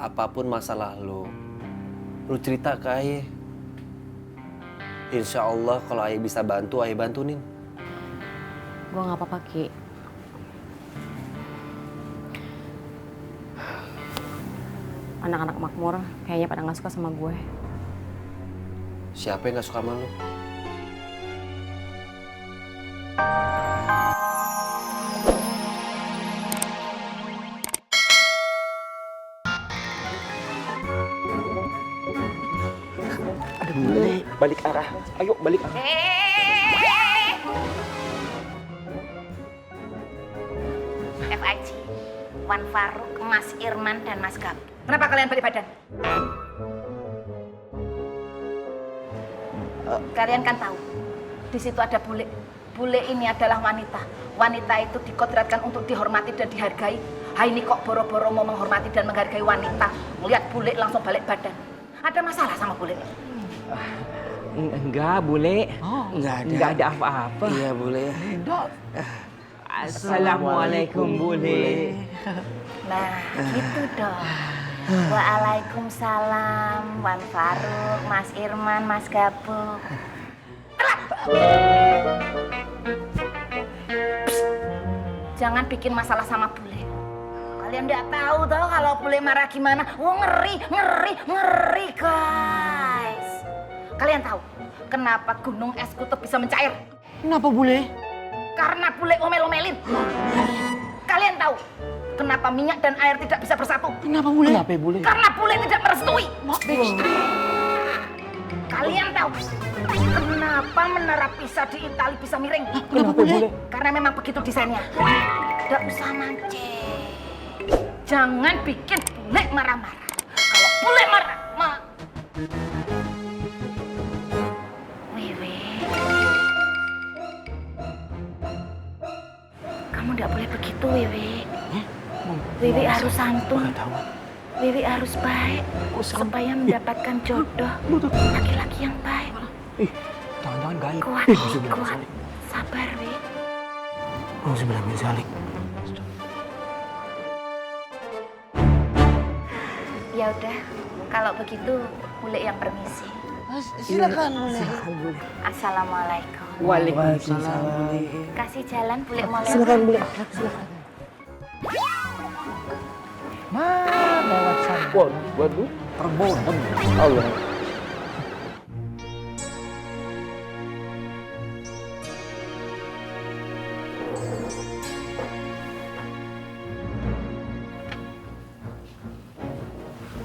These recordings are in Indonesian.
apapun masalah lu cerita ke Ayah. Insya Allah kalau Ayah bisa bantu, Ayah bantu, Nin. Gue gak apa-apa, Ki. Anak-anak makmur kayaknya pada gak suka sama gue. Siapa yang gak suka sama lu? Ada bule, balik arah. Ayo balik arah. FIG, Wan Faruk, Mas Irman, dan Mas Gap. Kenapa kalian balik badan? Kalian kan tahu, di situ ada bule. Bule ini adalah wanita. Wanita itu dikodratkan untuk dihormati dan dihargai. Hai ini kok boro-boro mau menghormati dan menghargai wanita. Melihat bule langsung balik badan. Ada masalah sama bule? Enggak, bule. Enggak ada apa-apa. Iya, boleh. Assalamualaikum, bule. Nah, gitu dong. Waalaikumsalam, Wan Faruk, Mas Irman, Mas Gapuk. Jangan bikin masalah sama bule. Kalian nggak tahu tau kalau bule marah gimana? Oh, ngeri guys. Kalian tahu kenapa gunung es kutub bisa mencair? Kenapa bule? Karena bule omel-omelin. Kalian tahu kenapa minyak dan air tidak bisa bersatu? Kenapa bule? Kenapa bule? Karena bule tidak merestui. Kalian tahu kenapa menara Pisa di Italia bisa miring? Kenapa bule? Karena memang begitu desainnya. Tidak usah mancing. Jangan bikin bule marah-marah. Kalau bule marah, Wewe, kamu tidak boleh begitu, Wewe. Wewe harus santun. Wewe harus baik supaya mendapatkan jodoh laki-laki yang baik. Jangan-jangan gaib. Kuat. Sabar, Wewe. Auzubillah min zalik. Ya udah, kalau begitu bule yang permisi. Silakan bule. Assalamualaikum. Waalaikumsalam. Kasih jalan bule mau lewat. Silakan bule. Silakan. Nah, lewat sana. Waduh. Terbodem. Allah.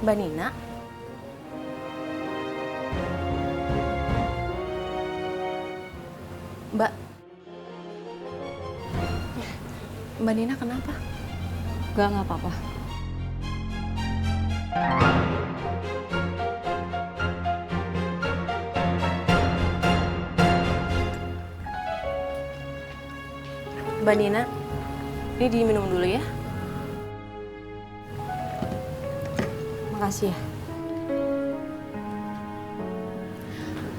Mbak Nina? Mbak Nina kenapa? Nggak apa-apa. Mbak Nina, ini diminum dulu ya. Makasih ya.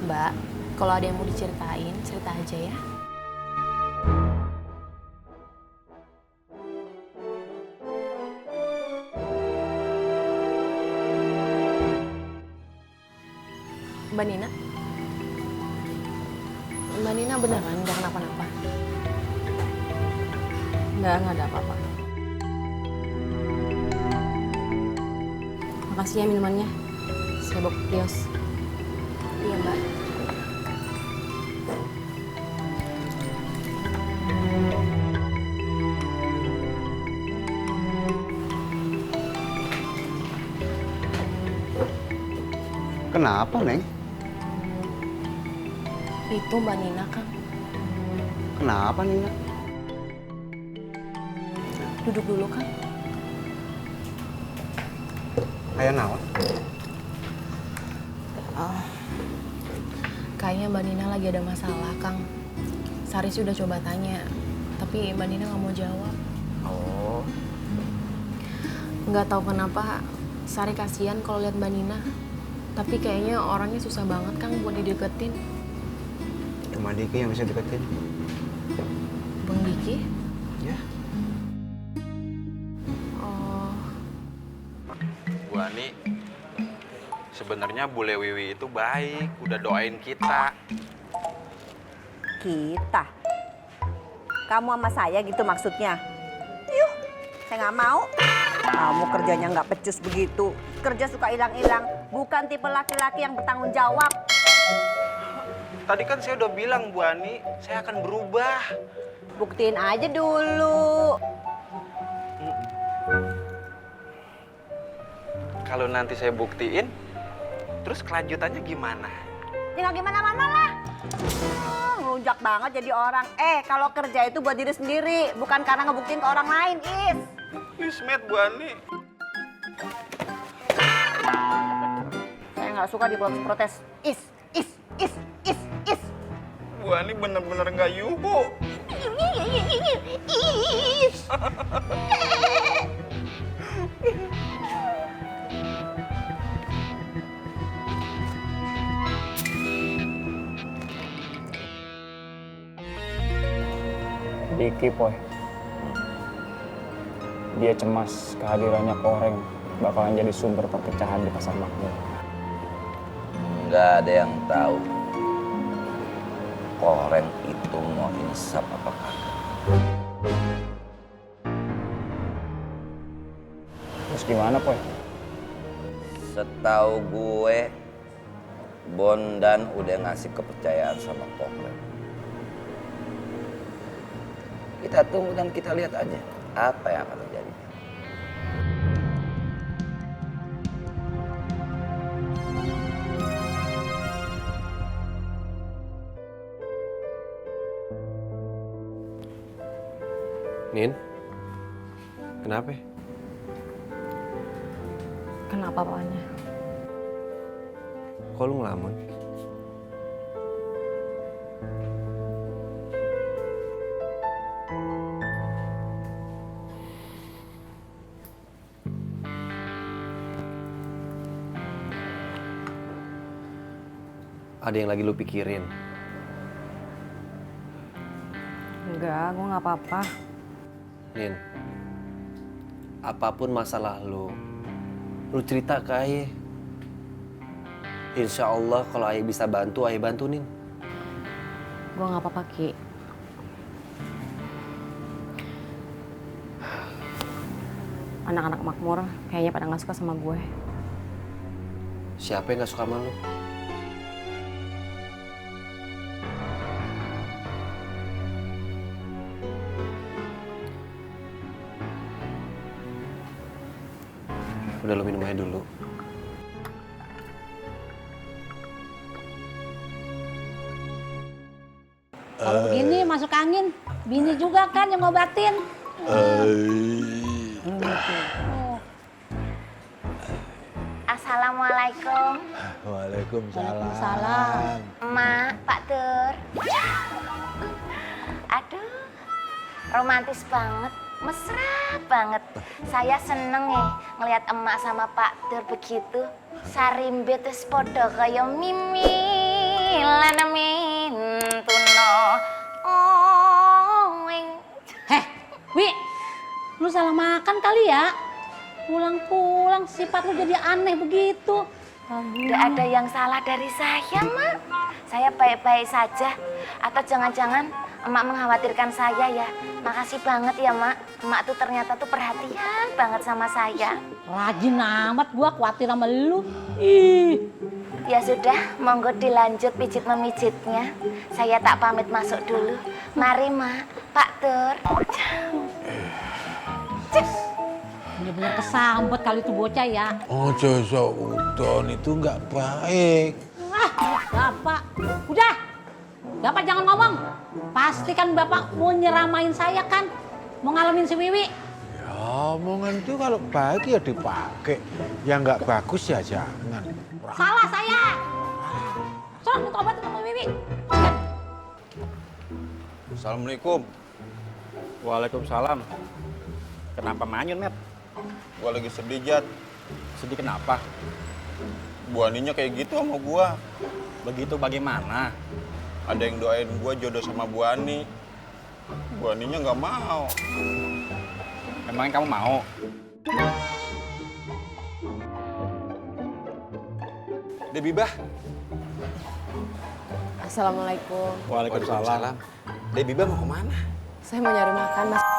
Mbak, kalau ada yang mau diceritain, cerita aja ya. Mbak Nina? Mbak Nina beneran nggak kenapa-napa? Nggak ada apa-apa. Makasih ya minumannya. Saya bawa ke kios. Iya, Mbak. Kenapa, Neng? Itu Mbak Nina, Kang. Kenapa, Nina? Duduk dulu, Kang. Kayak naon? Kayaknya Mbak Nina lagi ada masalah, Kang. Sari sih udah coba tanya, tapi Mbak Nina nggak mau jawab. Oh, Nggak tahu kenapa Sari kasihan kalau lihat Mbak Nina. Tapi kayaknya orangnya susah banget, Kang, buat dideketin. cuma Diki yang bisa deketin. Bang Diki? Ya. Oh, Bu Ana Sebenarnya Bule Wiwi itu baik, udah doain kita. Kita? Kamu sama saya gitu maksudnya? Yuh, saya nggak mau. Kamu kerjanya nggak becus begitu. Kerja suka hilang-hilang. Bukan tipe laki-laki yang bertanggung jawab. Tadi kan saya udah bilang Bu Ani, saya akan berubah. Buktiin aja dulu. Kalau nanti saya buktiin, terus kelanjutannya gimana? Tinggal gimana-mana lah. Ngelunjak banget jadi orang. Kalau kerja itu buat diri sendiri. Bukan karena ngebuktiin ke orang lain, Is. Ismet Bu Ani. Saya nggak suka diprotes. Is. Bu Ani bener-bener nggak yuhu. Diki, Poy. Dia cemas kehadirannya Koreng bakalan jadi sumber perpecahan di pasar makmur. Nggak ada yang tahu Koreng itu mau insaf apa kagak. Terus gimana, Poy? Setahu gue, Bondan udah ngasih kepercayaan sama Koreng. Kita tunggu dan kita lihat aja apa yang akan terjadi. Nin, kenapa? Kenapa apanya? Kok lu ngelamun? Ada yang lagi lu pikirin? Enggak, gue nggak apa-apa. Nin, apapun masalah lu cerita ke Ayah. Insya Allah kalau Ayah bisa bantu, Ayah bantu, Nin. Gue nggak apa-apa, Ki. Anak-anak makmur kayaknya pada nggak suka sama gue. Siapa yang nggak suka sama lu? Udah, lu minum aja dulu. Kalau begini masuk angin, bini juga kan yang ngobatin. Assalamualaikum. Waalaikumsalam. Emak, Pak Tur. Aduh, romantis banget, mesra banget. Saya seneng ya ngelihat emak sama Pak Tur begitu. Sarimbe terus podo kaya mimi lana mintuno. Heh, Wi, lu salah makan kali ya? Pulang-pulang sifat lu jadi aneh begitu. Tidak ada yang salah dari saya, Mak. Saya baik-baik saja. Atau jangan-jangan emak mengkhawatirkan saya ya. Makasih banget ya, Mak. Emak tuh ternyata tuh perhatian banget sama saya. Rajin amat gua khawatir sama lu. Ih. Ya sudah, monggo dilanjut pijit memijitnya. Saya tak pamit masuk dulu. Mari, Mak. Pak Tur. Bener-bener kesambet kali itu bocah ya. Oh, sok udon itu nggak baik. Bapak, udah. Bapak jangan ngomong. Pasti kan Bapak mau nyeramain saya kan? Mau ngalamin si Wiwi. Ya, omongan itu kalau baik ya dipakai. Yang nggak bagus ya jangan. Salah saya. Soalnya minta obat sama Wiwi. Assalamualaikum. Waalaikumsalam. Kenapa manyun, Met? Gua lagi sedih, Jat. Sedih kenapa? Bu Aninya kayak gitu sama gua. Begitu bagaimana? Ada yang doain gua jodoh sama Bu Ani. Bu Aninya nggak mau. Emangnya kamu mau? Debibah. Assalamualaikum. Waalaikumsalam. Debibah mau kemana? Saya mau nyari makan, Mas.